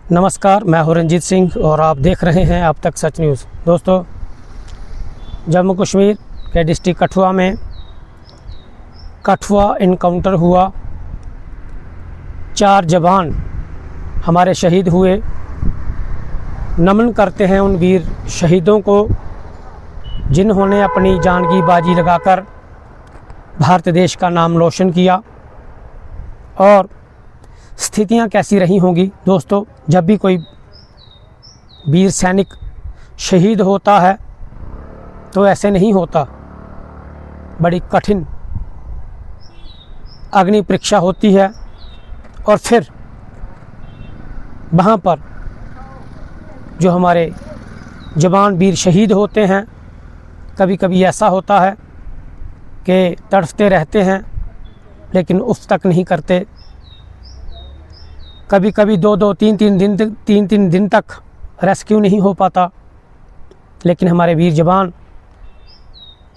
नमस्कार, मैं हूं रंजीत सिंह और आप देख रहे हैं अब तक सच न्यूज़। दोस्तों, जम्मू कश्मीर के डिस्ट्रिक्ट कठुआ में कठुआ इनकाउंटर हुआ। 4 जवान हमारे शहीद हुए। नमन करते हैं उन वीर शहीदों को जिन्होंने अपनी जान की बाजी लगाकर भारत देश का नाम रोशन किया। और स्थितियां कैसी रही होंगी दोस्तों, जब भी कोई वीर सैनिक शहीद होता है तो ऐसे नहीं होता। बड़ी कठिन अग्नि परीक्षा होती है और फिर वहाँ पर जो हमारे जवान वीर शहीद होते हैं, कभी कभी ऐसा होता है कि तड़फते रहते हैं लेकिन उफ तक नहीं करते। कभी कभी 2-2, 3-3 दिन तक रेस्क्यू नहीं हो पाता। लेकिन हमारे वीर जवान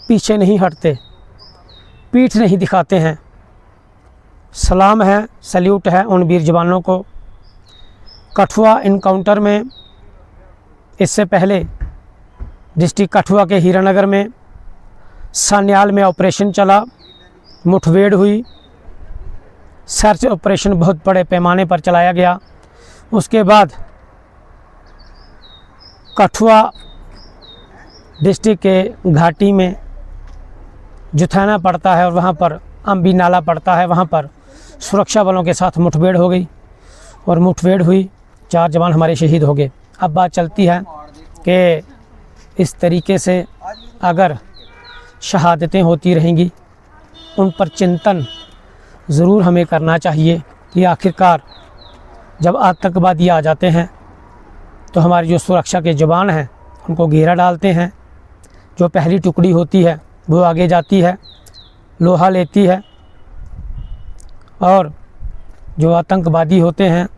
पीछे नहीं हटते, पीठ नहीं दिखाते हैं। सलाम है, सल्यूट है उन वीर जवानों को। कठुआ इनकाउंटर में इससे पहले डिस्ट्रिक्ट कठुआ के हीरानगर में सान्याल में ऑपरेशन चला, मुठभेड़ हुई। सर्च ऑपरेशन बहुत बड़े पैमाने पर चलाया गया। उसके बाद कठुआ डिस्ट्रिक्ट के घाटी में जुथाना पड़ता है और वहाँ पर अम्बी नाला पड़ता है। वहाँ पर सुरक्षा बलों के साथ मुठभेड़ हो गई और मुठभेड़ हुई, 4 जवान हमारे शहीद हो गए। अब बात चलती है कि इस तरीके से अगर शहादतें होती रहेंगी, उन पर चिंतन ज़रूर हमें करना चाहिए कि आखिरकार जब आतंकवादी आ जाते हैं तो हमारी जो सुरक्षा के जवान हैं उनको घेरा डालते हैं। जो पहली टुकड़ी होती है वो आगे जाती है, लोहा लेती है, और जो आतंकवादी होते हैं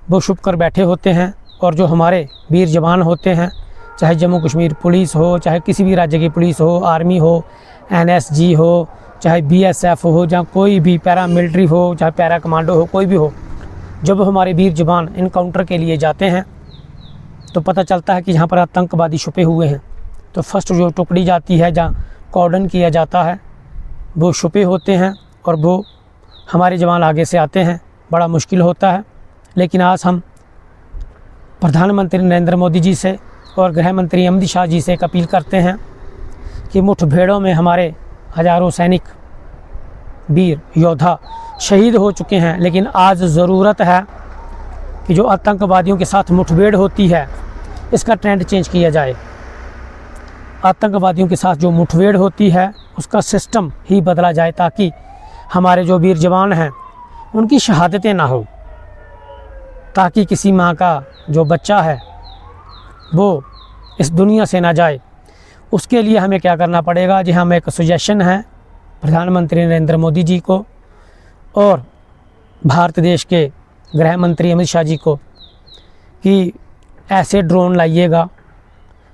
वो छुप कर बैठे होते हैं। और जो हमारे वीर जवान होते हैं, चाहे जम्मू कश्मीर पुलिस हो, चाहे किसी भी राज्य की पुलिस हो, आर्मी हो, एनएसजी हो, चाहे बीएसएफ हो, जहाँ कोई भी पैरामिलिट्री हो, चाहे पैरा कमांडो हो, कोई भी हो, जब हमारे वीर जवान इनकाउंटर के लिए जाते हैं तो पता चलता है कि यहाँ पर आतंकवादी छुपे हुए हैं। तो फर्स्ट जो टुकड़ी जाती है, जहाँ कॉर्डन किया जाता है, वो छुपे होते हैं और वो हमारे जवान आगे से आते हैं। बड़ा मुश्किल होता है। लेकिन आज हम प्रधानमंत्री नरेंद्र मोदी जी से और गृह मंत्री अमित शाह जी से एक अपील करते हैं कि मुठभेड़ों में हमारे हज़ारों सैनिक वीर योद्धा शहीद हो चुके हैं, लेकिन आज ज़रूरत है कि जो आतंकवादियों के साथ मुठभेड़ होती है इसका ट्रेंड चेंज किया जाए। आतंकवादियों के साथ जो मुठभेड़ होती है उसका सिस्टम ही बदला जाए, ताकि हमारे जो वीर जवान हैं उनकी शहादतें ना हो, ताकि किसी माँ का जो बच्चा है वो इस दुनिया से ना जाए। उसके लिए हमें क्या करना पड़ेगा जी, हम एक सजेशन है प्रधानमंत्री नरेंद्र मोदी जी को और भारत देश के गृह मंत्री अमित शाह जी को कि ऐसे ड्रोन लाइएगा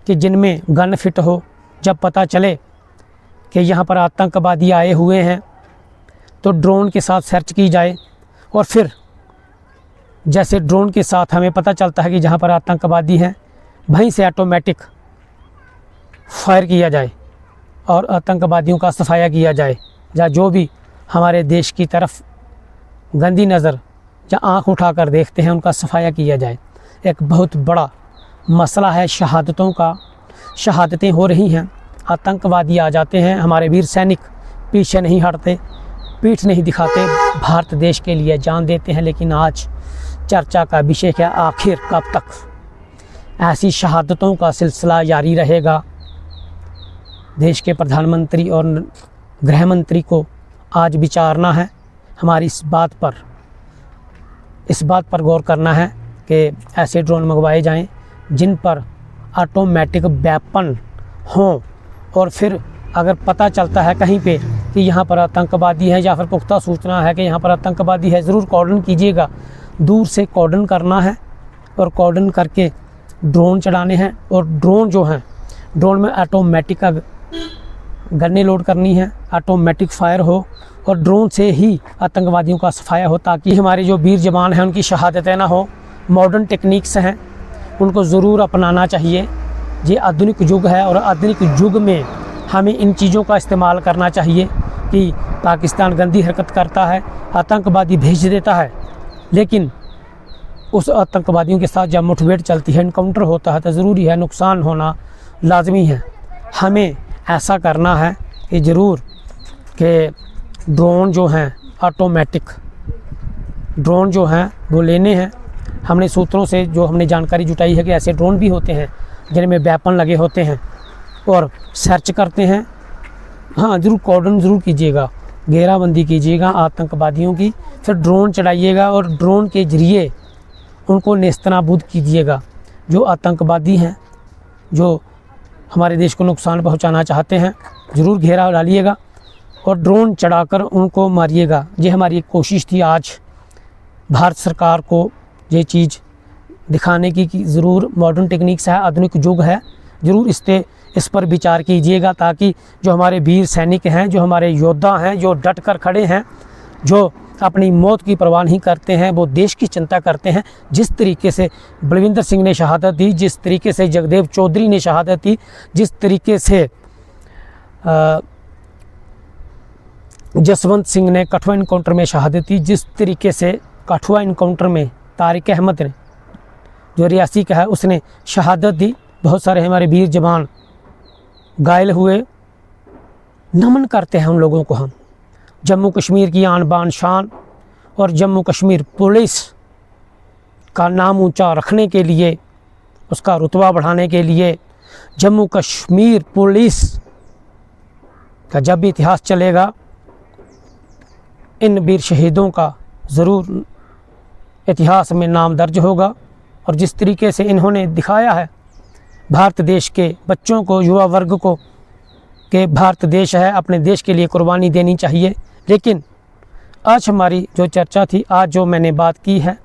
कि जिनमें गन फिट हो। जब पता चले कि यहाँ पर आतंकवादी आए हुए हैं तो ड्रोन के साथ सर्च की जाए, और फिर जैसे ड्रोन के साथ हमें पता चलता है कि जहाँ पर आतंकवादी हैं वहीं से ऑटोमेटिक फायर किया जाए और आतंकवादियों का सफाया किया जाए। या जो भी हमारे देश की तरफ गंदी नज़र या आँख उठाकर देखते हैं उनका सफाया किया जाए। एक बहुत बड़ा मसला है शहादतों का। शहादतें हो रही हैं, आतंकवादी आ जाते हैं, हमारे वीर सैनिक पीछे नहीं हटते, पीठ नहीं दिखाते, भारत देश के लिए जान देते हैं। लेकिन आज चर्चा का विषय क्या, आखिर कब तक ऐसी शहादतों का सिलसिला जारी रहेगा। देश के प्रधानमंत्री और गृह मंत्री को आज विचारना है, हमारी इस बात पर गौर करना है कि ऐसे ड्रोन मंगवाए जाएं जिन पर ऑटोमेटिक वेपन हों। और फिर अगर पता चलता है कहीं पे कि यहाँ पर आतंकवादी है या फिर पुख्ता सूचना है कि यहाँ पर आतंकवादी है, ज़रूर कॉर्डन कीजिएगा। दूर से कॉर्डन करना है और कॉर्डन करके ड्रोन चलाने हैं। और ड्रोन जो हैं, ड्रोन में ऑटोमेटिक गन्ने लोड करनी है, ऑटोमेटिक फायर हो और ड्रोन से ही आतंकवादियों का सफाया हो, ताकि हमारे जो वीर जवान हैं उनकी शहादतें ना हो। मॉडर्न टेक्निक्स हैं उनको ज़रूर अपनाना चाहिए। ये आधुनिक युग है और आधुनिक युग में हमें इन चीज़ों का इस्तेमाल करना चाहिए कि पाकिस्तान गंदी हरकत करता है, आतंकवादी भेज देता है, लेकिन उस आतंकवादियों के साथ जब मुठभेड़ चलती है, इनकाउंटर होता है, तो ज़रूरी है नुकसान होना लाजमी है। हमें ऐसा करना है कि ज़रूर कि ड्रोन जो हैं ऑटोमेटिक ड्रोन जो हैं वो लेने हैं। हमने सूत्रों से जो हमने जानकारी जुटाई है कि ऐसे ड्रोन भी होते हैं जिनमें वेपन लगे होते हैं और सर्च करते हैं। हाँ, ज़रूर कॉर्डन ज़रूर कीजिएगा, घेराबंदी कीजिएगा आतंकवादियों की, फिर ड्रोन चढ़ाइएगा और ड्रोन के ज़रिए उनको नेस्तनाबूद कीजिएगा। जो आतंकवादी हैं, जो हमारे देश को नुकसान पहुंचाना चाहते हैं, ज़रूर घेरा डालिएगा और ड्रोन चढ़ाकर उनको मारिएगा। ये हमारी एक कोशिश थी आज भारत सरकार को ये चीज़ दिखाने की कि ज़रूर मॉडर्न टेक्निक्स है, आधुनिक युग है, ज़रूर इस पर विचार कीजिएगा ताकि जो हमारे वीर सैनिक हैं, जो हमारे योद्धा हैं, जो डट कर खड़े हैं, जो अपनी मौत की परवाह नहीं करते हैं, वो देश की चिंता करते हैं। जिस तरीके से बलविंदर सिंह ने शहादत दी, जिस तरीके से जगदेव चौधरी ने शहादत दी, जिस तरीके से जसवंत सिंह ने कठुआ इनकाउंटर में शहादत दी, जिस तरीके से कठुआ इनकाउंटर में तारिक अहमद ने, जो रियासी का है, उसने शहादत दी। बहुत सारे हमारे वीर जवान घायल हुए। नमन करते हैं उन लोगों को हम। जम्मू कश्मीर की आन बान शान और जम्मू कश्मीर पुलिस का नाम ऊंचा रखने के लिए, उसका रुतबा बढ़ाने के लिए, जम्मू कश्मीर पुलिस का जब भी इतिहास चलेगा, इन वीर शहीदों का ज़रूर इतिहास में नाम दर्ज होगा। और जिस तरीके से इन्होंने दिखाया है भारत देश के बच्चों को, युवा वर्ग को, कि भारत देश है, अपने देश के लिए कुर्बानी देनी चाहिए। लेकिन आज हमारी जो चर्चा थी, आज जो मैंने बात की है,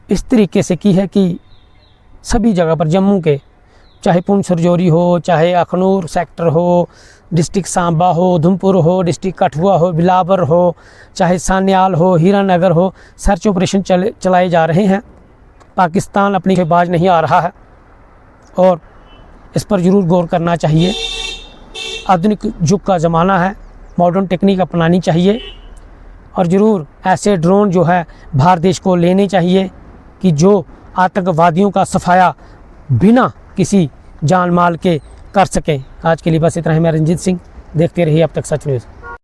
इस तरीके से की है कि सभी जगह पर जम्मू के, चाहे पुंछ रजौरी हो, चाहे अखनूर सेक्टर हो, डिस्ट्रिक्ट सांबा हो, उधमपुर हो, डिस्ट्रिक्ट कठुआ हो, बिलावर हो, चाहे सान्याल हो, हीरानगर हो, सर्च ऑपरेशन चलाए जा रहे हैं। पाकिस्तान अपनी से बाज नहीं आ रहा है और इस पर ज़रूर गौर करना चाहिए। आधुनिक युग का ज़माना है, मॉडर्न टेक्निक अपनानी चाहिए और ज़रूर ऐसे ड्रोन जो है भारत देश को लेने चाहिए कि जो आतंकवादियों का सफाया बिना किसी जान माल के कर सकें। आज के लिए बस इतना ही। मैं रंजीत सिंह, देखते रहिए अब तक सच न्यूज़।